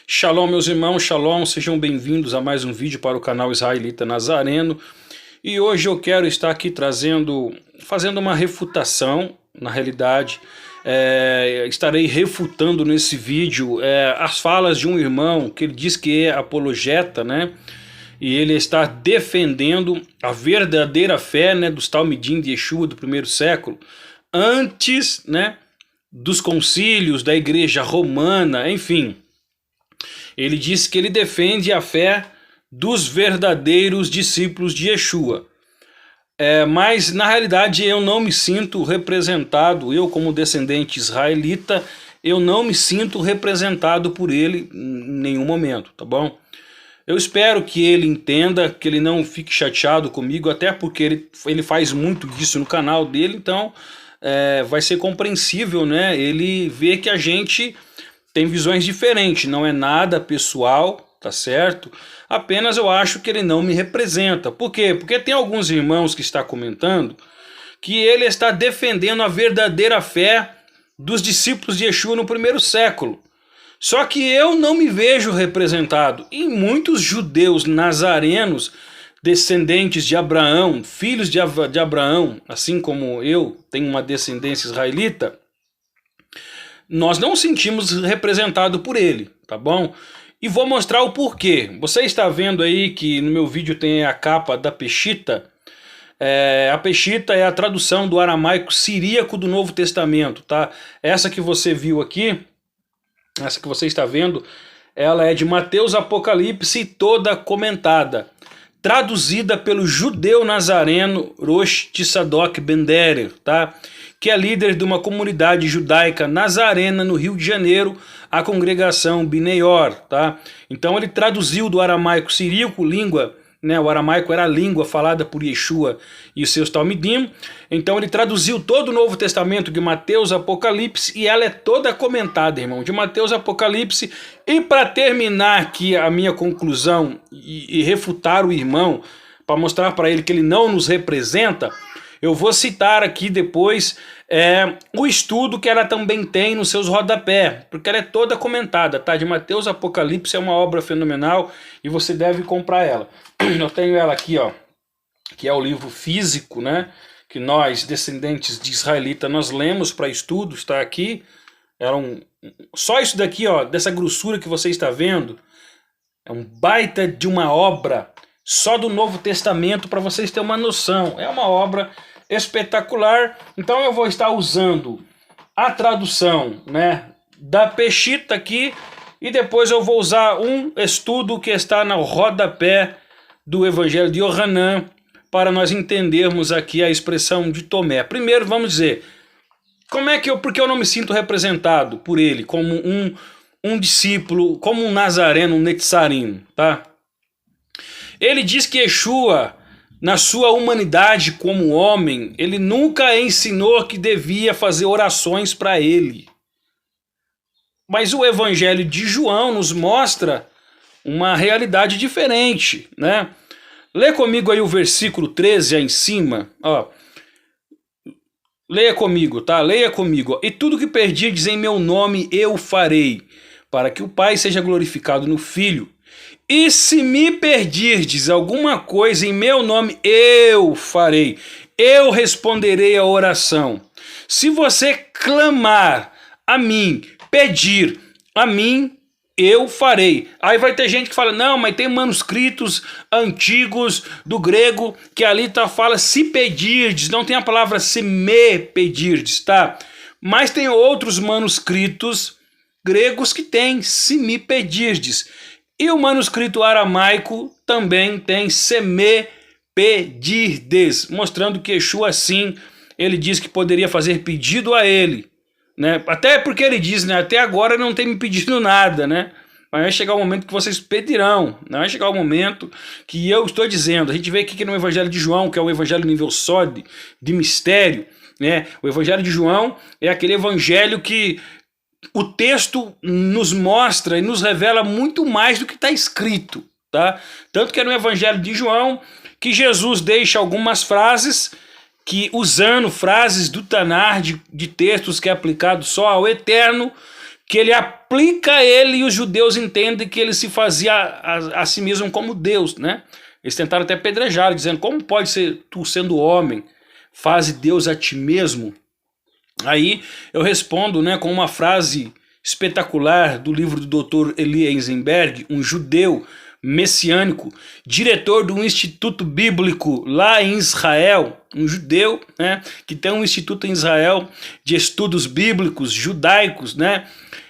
Shalom, meus irmãos, shalom, sejam bem-vindos a mais um vídeo para o canal Israelita Nazareno. E hoje eu quero estar aqui fazendo uma refutação, na realidade, estarei refutando nesse vídeo as falas de um irmão que ele diz que é apologeta, né? E ele está defendendo a verdadeira fé, né, dos Talmidim de Yeshua do primeiro século, antes, né, dos concílios, da igreja romana, enfim. Ele diz que ele defende a fé dos verdadeiros discípulos de Yeshua. Mas na realidade eu não me sinto representado, eu como descendente israelita, eu não me sinto representado por ele em nenhum momento, tá bom? Eu espero que ele entenda, que ele não fique chateado comigo, até porque ele faz muito disso no canal dele, então vai ser compreensível, né? Ele vê que a gente tem visões diferentes, não é nada pessoal, tá certo? Apenas eu acho que ele não me representa. Por quê? Porque tem alguns irmãos que estão comentando que ele está defendendo a verdadeira fé dos discípulos de Yeshua no primeiro século. Só que eu não me vejo representado. E muitos judeus nazarenos, descendentes de Abraão, filhos de Abraão, assim como eu tenho uma descendência israelita, nós não sentimos representado por ele, tá bom? E vou mostrar o porquê. Você está vendo aí que no meu vídeo tem a capa da Peshita. A Peshita é a tradução do aramaico siríaco do Novo Testamento, tá? Essa que você viu aqui, essa que você está vendo, ela é de Mateus, Apocalipse, toda comentada, traduzida pelo judeu nazareno Rosh Tzadok Ben-Derer, tá? Que é líder de uma comunidade judaica nazarena no Rio de Janeiro, a congregação Bineior, tá? Então ele traduziu do aramaico siríaco, língua, né? O aramaico era a língua falada por Yeshua e os seus Talmidim. Então ele traduziu todo o Novo Testamento de Mateus, Apocalipse, e ela é toda comentada, irmão, de Mateus, Apocalipse. E para terminar aqui a minha conclusão e refutar o irmão, para mostrar para ele que ele não nos representa, eu vou citar aqui depois o estudo que ela também tem nos seus rodapé, porque ela é toda comentada, tá? De Mateus, Apocalipse é uma obra fenomenal e você deve comprar ela. Eu tenho ela aqui, ó, que é o livro físico, né? Que nós, descendentes de israelita, nós lemos para estudo, está aqui. Só isso daqui, ó, dessa grossura que você está vendo, é um baita de uma obra só do Novo Testamento, para vocês terem uma noção. É uma obra espetacular. Então eu vou estar usando a tradução, né, da Peshita aqui, e depois eu vou usar um estudo que está no rodapé do Evangelho de Yohanan, para nós entendermos aqui a expressão de Tomé. Primeiro vamos dizer, porque eu não me sinto representado por ele como um discípulo, como um nazareno, um netzarino, tá? Ele diz que Yeshua, na sua humanidade como homem, ele nunca ensinou que devia fazer orações para ele. Mas o Evangelho de João nos mostra uma realidade diferente, né? Lê comigo aí o versículo 13 aí em cima, ó. Leia comigo, tá? Leia comigo. E tudo que perdirdes em meu nome eu farei, para que o Pai seja glorificado no Filho. E se me perdirdes alguma coisa em meu nome, eu farei. Eu responderei a oração. Se você clamar a mim, pedir a mim, eu farei. Aí vai ter gente que fala, não, mas tem manuscritos antigos do grego que ali fala se pedirdes, não tem a palavra se me pedirdes, tá? Mas tem outros manuscritos gregos que tem se me pedirdes. E o manuscrito aramaico também tem se me pedirdes, mostrando que Yeshua, sim, ele diz que poderia fazer pedido a ele, né? Até porque ele diz, né, até agora não tem me pedido nada, né? Mas vai chegar o momento que vocês pedirão, né? Vai chegar o momento que eu estou dizendo. A gente vê aqui no Evangelho de João, que é o Evangelho nível sólido, de mistério, né? O Evangelho de João é aquele evangelho que o texto nos mostra e nos revela muito mais do que está escrito, tá? Tanto que é no Evangelho de João que Jesus deixa algumas frases, usando frases do Tanar, de textos que é aplicado só ao Eterno, que ele aplica ele e os judeus entendem que ele se fazia a si mesmo como Deus, né? Eles tentaram até apedrejar, dizendo, como pode ser tu sendo homem, faze Deus a ti mesmo? Aí eu respondo, né, com uma frase espetacular do livro do Dr. Eli Eisenberg, um judeu messiânico, diretor do Instituto Bíblico lá em Israel, um judeu, né, que tem um instituto em Israel de estudos bíblicos judaicos, né?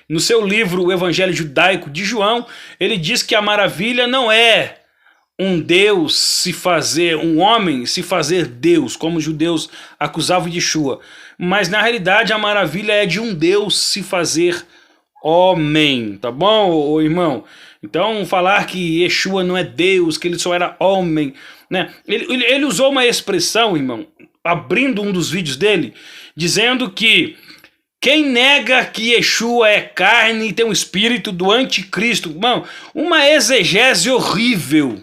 No seu livro O Evangelho Judaico de João, ele diz que a maravilha não é um Deus se fazer, um homem se fazer Deus, como os judeus acusavam de Yeshua, mas na realidade a maravilha é de um Deus se fazer homem, tá bom, ô irmão? Então falar que Yeshua não é Deus, que ele só era homem, né? Ele usou uma expressão, irmão, abrindo um dos vídeos dele, dizendo que quem nega que Yeshua é carne e tem um espírito do anticristo, irmão, uma exegese horrível,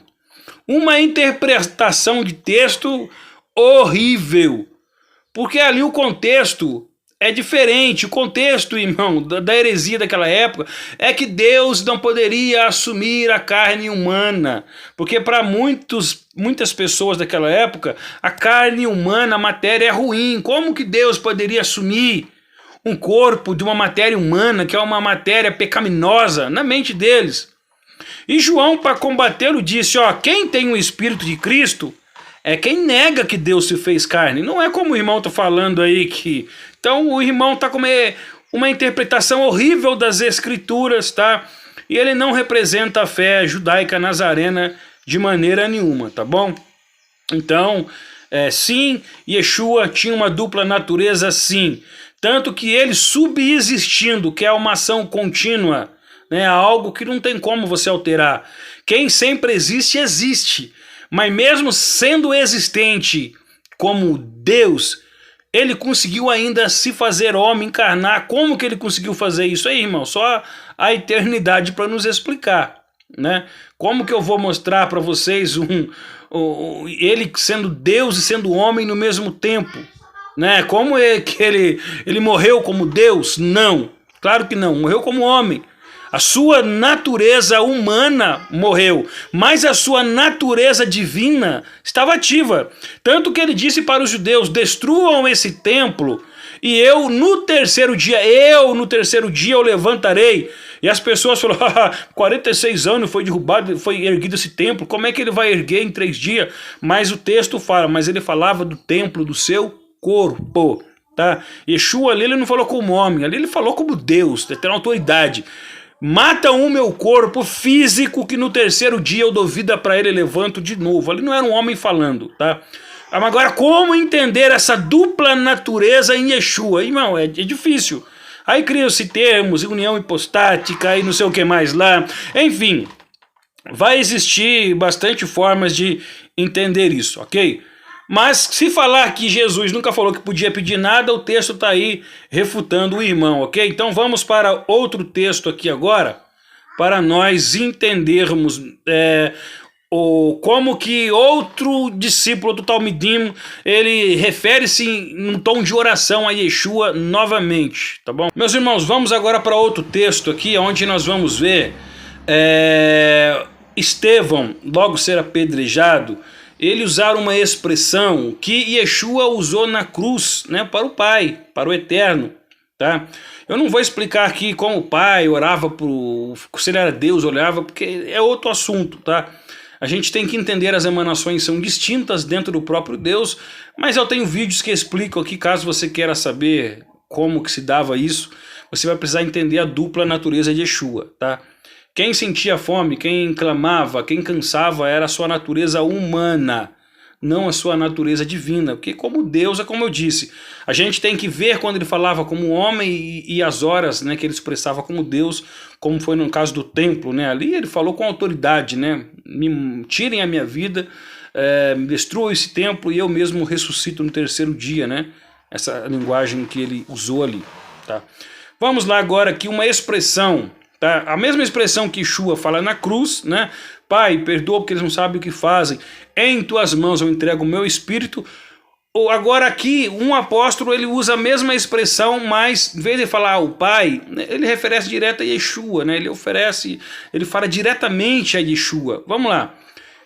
uma interpretação de texto horrível, porque ali o contexto é diferente. O contexto, irmão, da heresia daquela época é que Deus não poderia assumir a carne humana, porque para muitas pessoas daquela época, a carne humana, a matéria é ruim. Como que Deus poderia assumir um corpo de uma matéria humana, que é uma matéria pecaminosa, na mente deles? E João, para combatê-lo, disse, ó, quem tem o Espírito de Cristo é quem nega que Deus se fez carne. Não é como o irmão está falando aí que... Então o irmão está com uma interpretação horrível das Escrituras, tá? E ele não representa a fé judaica nazarena de maneira nenhuma, tá bom? Então, sim, Yeshua tinha uma dupla natureza, sim. Tanto que ele subexistindo, que é uma ação contínua, né, algo que não tem como você alterar. Quem sempre existe, existe. Mas mesmo sendo existente como Deus, ele conseguiu ainda se fazer homem, encarnar. Como que ele conseguiu fazer isso aí, irmão? Só a eternidade para nos explicar, né? Como que eu vou mostrar para vocês ele sendo Deus e sendo homem no mesmo tempo, né? Como é que ele morreu como Deus? Não, claro que não, morreu como homem. A sua natureza humana morreu, mas a sua natureza divina estava ativa. Tanto que ele disse para os judeus, destruam esse templo e eu no terceiro dia eu levantarei. E as pessoas falaram, 46 anos foi derrubado, foi erguido esse templo, como é que ele vai erguer em 3 dias? Mas o texto fala, mas ele falava do templo do seu corpo, tá? Yeshua ali ele não falou como homem, ali ele falou como Deus, tem autoridade. Mata o meu corpo físico que no terceiro dia eu dou vida para ele e levanto de novo. Ali não era um homem falando, tá? Agora, como entender essa dupla natureza em Yeshua? Irmão, é difícil. Aí criam-se termos, união hipostática e não sei o que mais lá. Enfim, vai existir bastante formas de entender isso, ok? Mas se falar que Jesus nunca falou que podia pedir nada, o texto está aí refutando o irmão, ok? Então vamos para outro texto aqui agora, para nós entendermos como que outro discípulo do Talmidim, ele refere-se em um tom de oração a Yeshua novamente, tá bom? Meus irmãos, vamos agora para outro texto aqui, onde nós vamos ver Estevão logo ser apedrejado. Ele usar uma expressão que Yeshua usou na cruz, né, para o Pai, para o Eterno, tá? Eu não vou explicar aqui como o Pai orava, se ele era Deus, olhava, porque é outro assunto, tá? A gente tem que entender, as emanações são distintas dentro do próprio Deus, mas eu tenho vídeos que explicam aqui, caso você queira saber como que se dava isso, você vai precisar entender a dupla natureza de Yeshua, tá? Quem sentia fome, quem clamava, quem cansava era a sua natureza humana, não a sua natureza divina. Porque como Deus, é como eu disse, a gente tem que ver quando ele falava como homem e as horas, né, que ele expressava como Deus, como foi no caso do templo, né? Ali ele falou com autoridade, né? Me tirem a minha vida, me destruam esse templo e eu mesmo ressuscito no terceiro dia, né? Essa linguagem que ele usou ali, tá? Vamos lá agora aqui uma expressão. Tá? A mesma expressão que Yeshua fala na cruz, né? Pai, perdoa porque eles não sabem o que fazem. Em tuas mãos eu entrego o meu espírito. Agora aqui, um apóstolo, ele usa a mesma expressão, mas em vez de falar o Pai, ele refere direto a Yeshua, né? Ele fala diretamente a Yeshua. Vamos lá.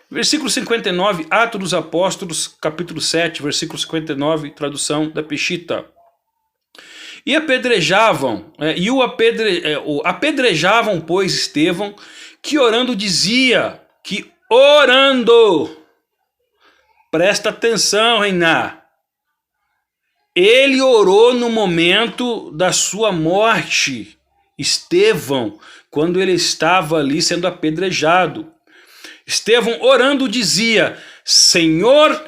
Versículo 59, Atos dos Apóstolos, capítulo 7, versículo 59, tradução da Peshitta. E apedrejavam, apedrejavam, pois, Estevão, que orando dizia, presta atenção, Reiná, ele orou no momento da sua morte, Estevão, quando ele estava ali sendo apedrejado. Estevão orando dizia, Senhor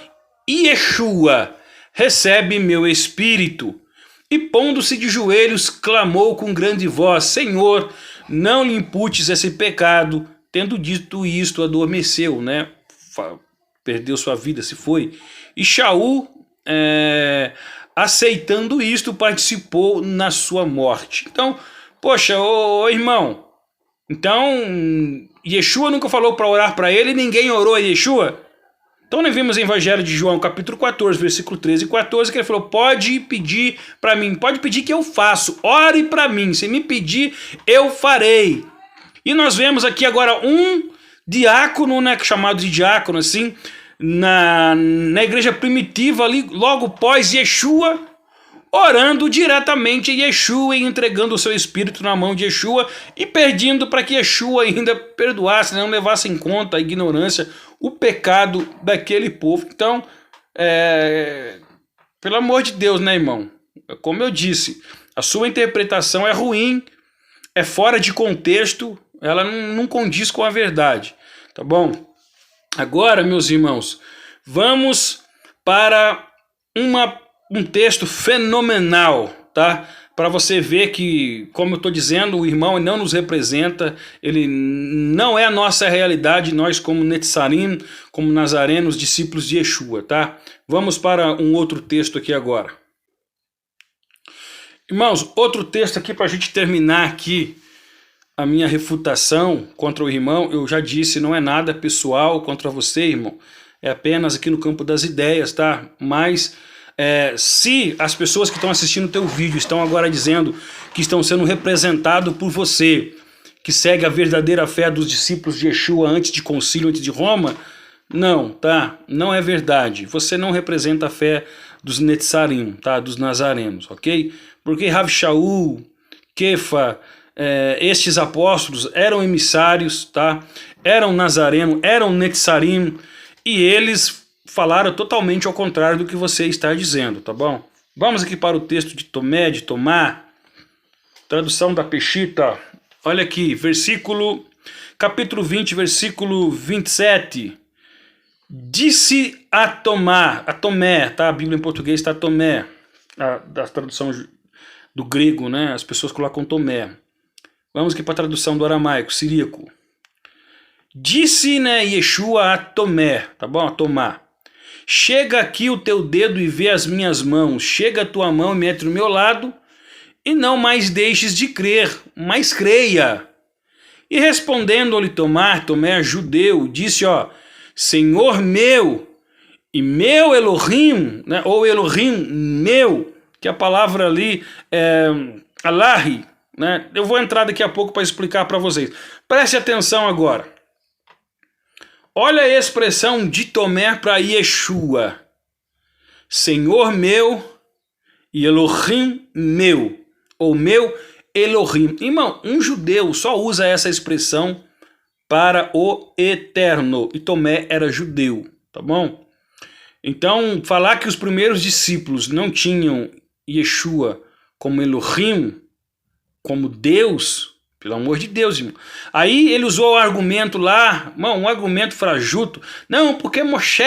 Yeshua, recebe meu espírito. E pondo-se de joelhos, clamou com grande voz, Senhor, não lhe imputes esse pecado. Tendo dito isto, adormeceu, né? Perdeu sua vida, se foi. E Shaul, aceitando isto, participou na sua morte. Então, poxa, ô irmão, então Yeshua nunca falou para orar para ele, ninguém orou a Yeshua? Então nós vimos em Evangelho de João, capítulo 14, versículo 13 e 14, que ele falou, pode pedir para mim, pode pedir que eu faço, ore para mim, se me pedir, eu farei. E nós vemos aqui agora um diácono, né, chamado de diácono, assim, na igreja primitiva, ali, logo pós Yeshua, orando diretamente a Yeshua e entregando o seu espírito na mão de Yeshua e pedindo para que Yeshua ainda perdoasse, não levasse em conta a ignorância, o pecado daquele povo. Então, pelo amor de Deus, né, irmão? Como eu disse, a sua interpretação é ruim, é fora de contexto, ela não condiz com a verdade, tá bom? Agora, meus irmãos, vamos para um texto fenomenal, tá? Para você ver que, como eu estou dizendo, o irmão não nos representa, ele não é a nossa realidade, nós como Netzarim, como nazarenos, discípulos de Yeshua, tá? Vamos para um outro texto aqui agora. Irmãos, outro texto aqui para a gente terminar aqui a minha refutação contra o irmão. Eu já disse, não é nada pessoal contra você, irmão, é apenas aqui no campo das ideias, tá? Mas se as pessoas que estão assistindo o teu vídeo estão agora dizendo que estão sendo representados por você, que segue a verdadeira fé dos discípulos de Yeshua antes de concílio, antes de Roma, não, tá? Não é verdade. Você não representa a fé dos Netzarim, tá? Dos nazarenos, ok? Porque Rav Shaul, Kefa, estes apóstolos eram emissários, tá? Eram nazarenos, eram Netzarim, e eles falaram totalmente ao contrário do que você está dizendo, tá bom? Vamos aqui para o texto de Tomé, de Tomá, tradução da Peshitta. Olha aqui, capítulo 20, versículo 27. Disse a Tomé, tá? A Bíblia em português está Tomé, da tradução do grego, né? As pessoas colocam Tomé. Vamos aqui para a tradução do aramaico, siríaco. Disse, né, Yeshua a Tomé, tá bom? A Tomá. Chega aqui o teu dedo e vê as minhas mãos. Chega a tua mão e mete no meu lado. E não mais deixes de crer, mas creia. E respondendo-lhe Tomé, judeu, disse, Senhor meu e meu Elohim, né, ou Elohim meu, que a palavra ali é Alahi, né? Eu vou entrar daqui a pouco para explicar para vocês. Preste atenção agora. Olha a expressão de Tomé para Yeshua. Senhor meu e Elohim meu, ou meu Elohim. Irmão, um judeu só usa essa expressão para o eterno. E Tomé era judeu, tá bom? Então, falar que os primeiros discípulos não tinham Yeshua como Elohim, como Deus, pelo amor de Deus, irmão. Aí ele usou o argumento lá, um argumento frajuto. Não, porque Moshe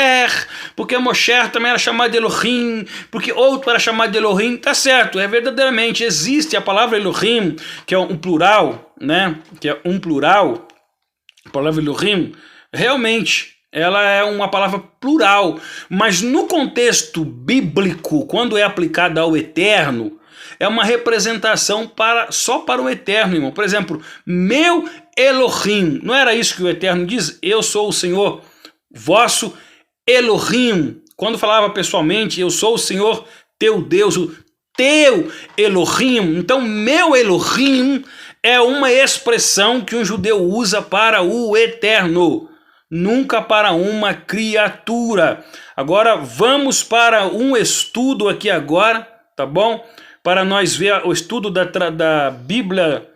também era chamado de Elohim, porque outro era chamado de Elohim. Tá certo, verdadeiramente existe a palavra Elohim, que é um plural, né? Que é um plural. A palavra Elohim, realmente, ela é uma palavra plural. Mas no contexto bíblico, quando é aplicada ao eterno, é uma representação só para o eterno, irmão. Por exemplo, meu Elohim. Não era isso que o eterno diz? Eu sou o Senhor vosso Elohim. quando falava pessoalmente, eu sou o Senhor teu Deus, o teu Elohim. Então, meu Elohim é uma expressão que um judeu usa para o eterno, nunca para uma criatura. Agora, vamos para um estudo aqui agora, tá bom? Para nós ver o estudo da Bíblia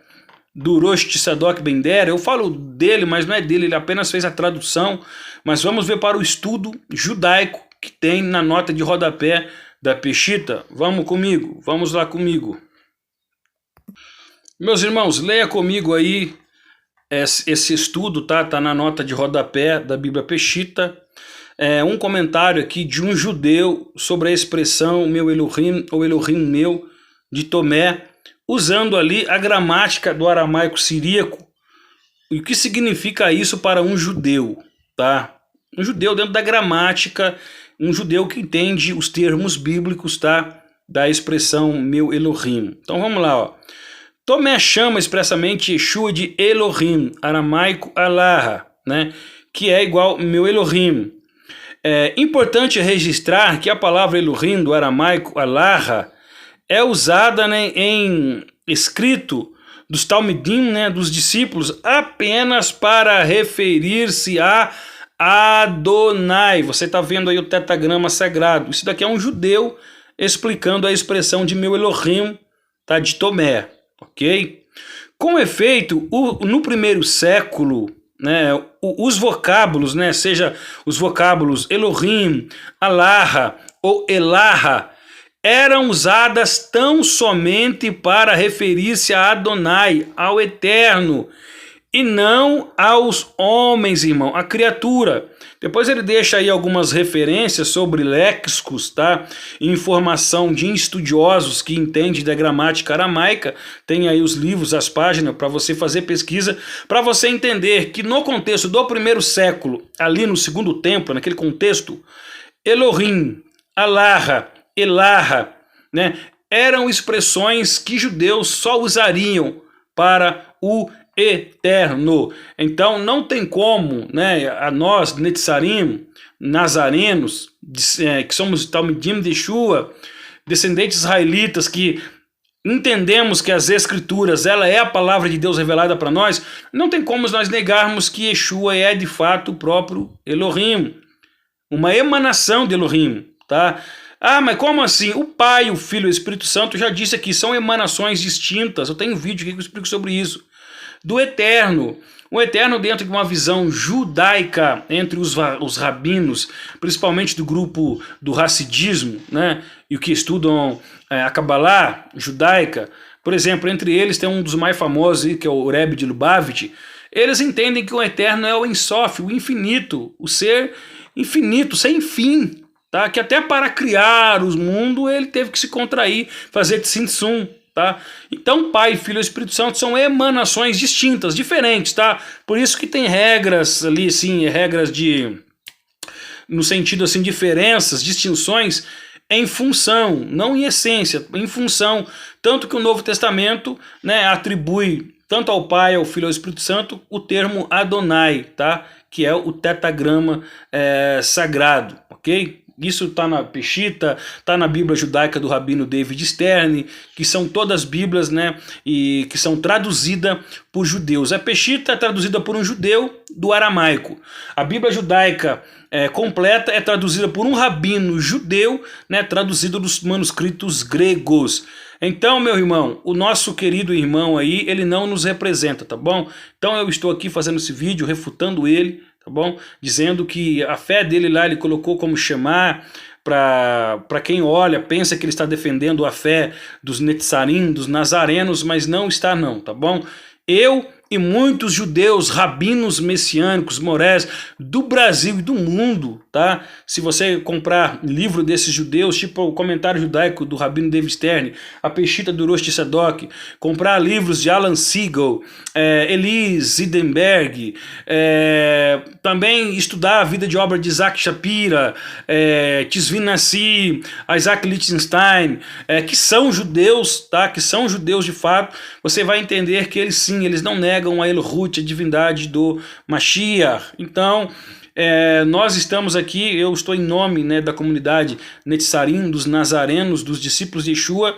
do Rosh Tzadok Ben Der. Eu falo dele, mas não é dele, ele apenas fez a tradução. Mas vamos ver para o estudo judaico que tem na nota de rodapé da Peshitta. Vamos comigo, vamos lá comigo. Meus irmãos, leia comigo aí esse estudo, tá? Tá na nota de rodapé da Bíblia Peshitta. Um comentário aqui de um judeu sobre a expressão meu Elohim, ou Elohim meu, de Tomé, usando ali a gramática do aramaico siríaco. E o que significa isso para um judeu, tá? Um judeu dentro da gramática, um judeu que entende os termos bíblicos, tá? Da expressão meu Elohim. Então vamos lá, ó. Tomé chama expressamente Yeshua de Elohim, aramaico Allah, né? Que é igual meu Elohim. É importante registrar que a palavra Elohim do aramaico Allah é usada, né, em escrito dos Talmidim, né, dos discípulos, apenas para referir-se a Adonai. Você está vendo aí o tetagrama sagrado. Isso daqui é um judeu explicando a expressão de meu Elohim, tá, de Tomé, ok? Com efeito, no primeiro século, né, os vocábulos, né, seja os vocábulos Elohim, Allah ou Elaha, eram usadas tão somente para referir-se a Adonai, ao Eterno, e não aos homens, irmão, a criatura. Depois ele deixa aí algumas referências sobre léxicos, tá? Informação de estudiosos que entendem da gramática aramaica. Tem aí os livros, as páginas para você fazer pesquisa, para você entender que no contexto do primeiro século, ali no segundo templo, naquele contexto, Elohim, Allah, Elaha, né, eram expressões que judeus só usariam para o eterno. Então não tem como, né, a nós, Netzarim, nazarenos, que somos Talmidim de Yeshua, descendentes israelitas que entendemos que as escrituras, ela é a palavra de Deus revelada para nós, não tem como nós negarmos que Yeshua é de fato o próprio Elohim, uma emanação de Elohim, tá? Ah, mas como assim? O Pai, o Filho e o Espírito Santo, já disse aqui, são emanações distintas. Eu tenho um vídeo aqui que eu explico sobre isso. Do Eterno. O Eterno dentro de uma visão judaica entre os rabinos, principalmente do grupo do Hassidismo, né? E o que estudam a Kabbalah judaica. Por exemplo, entre eles tem um dos mais famosos, que é o Rebbe de Lubavitch. Eles entendem que o Eterno é o Ensof, o infinito, o ser infinito, sem fim. Tá? Que até para criar os mundos ele teve que se contrair, fazer tzimtzum, tá? Então Pai, Filho e Espírito Santo são emanações distintas, diferentes, tá? Por isso que tem regras ali, sim, regras de, no sentido assim, diferenças, distinções em função, não em essência, em função, tanto que o Novo Testamento, né, atribui tanto ao Pai, ao Filho e ao Espírito Santo o termo Adonai, tá? Que é o tetagrama sagrado, ok? Isso está na Peshitta, está na Bíblia judaica do Rabino David Stern, que são todas Bíblias, né, e que são traduzidas por judeus. A Peshitta é traduzida por um judeu do aramaico. A Bíblia judaica completa é traduzida por um rabino judeu, né, traduzido dos manuscritos gregos. Então, meu irmão, o nosso querido irmão aí, ele não nos representa, tá bom? Então eu estou aqui fazendo esse vídeo, refutando ele, tá bom? Dizendo que a fé dele lá, ele colocou como chamar, para quem olha, pensa que ele está defendendo a fé dos Netzarim, dos nazarenos, mas não está não, tá bom? Eu e muitos judeus, rabinos messiânicos, morés do Brasil e do mundo, tá? Se você comprar livro desses judeus, tipo o Comentário Judaico do Rabino David Stern, a Peshitta do Rosh Tzadok, comprar livros de Alan Siegel, Elie Zidenberg, também estudar a vida de obra de Isaac Shapira, Tzvi Nassi, Isaac Lichtenstein, que são judeus, tá? Que são judeus de fato, você vai entender que eles sim, eles não negam a Elohut, a divindade do Mashiach. Então, Nós estamos aqui, eu estou em nome, né, da comunidade Netzarim, dos nazarenos, dos discípulos de Yeshua,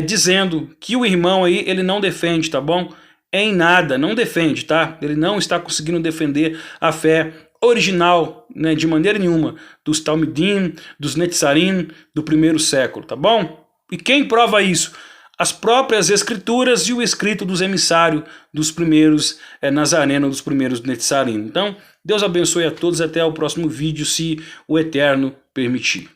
dizendo que o irmão aí, ele não defende, tá bom? Em nada, não defende, tá? Ele não está conseguindo defender a fé original, né, de maneira nenhuma, dos Talmidim, dos Netzarim do primeiro século, tá bom? E quem prova isso? As próprias escrituras e o escrito dos emissários dos primeiros nazarenos, dos primeiros Netzarim. Então, Deus abençoe a todos, até o próximo vídeo, se o Eterno permitir.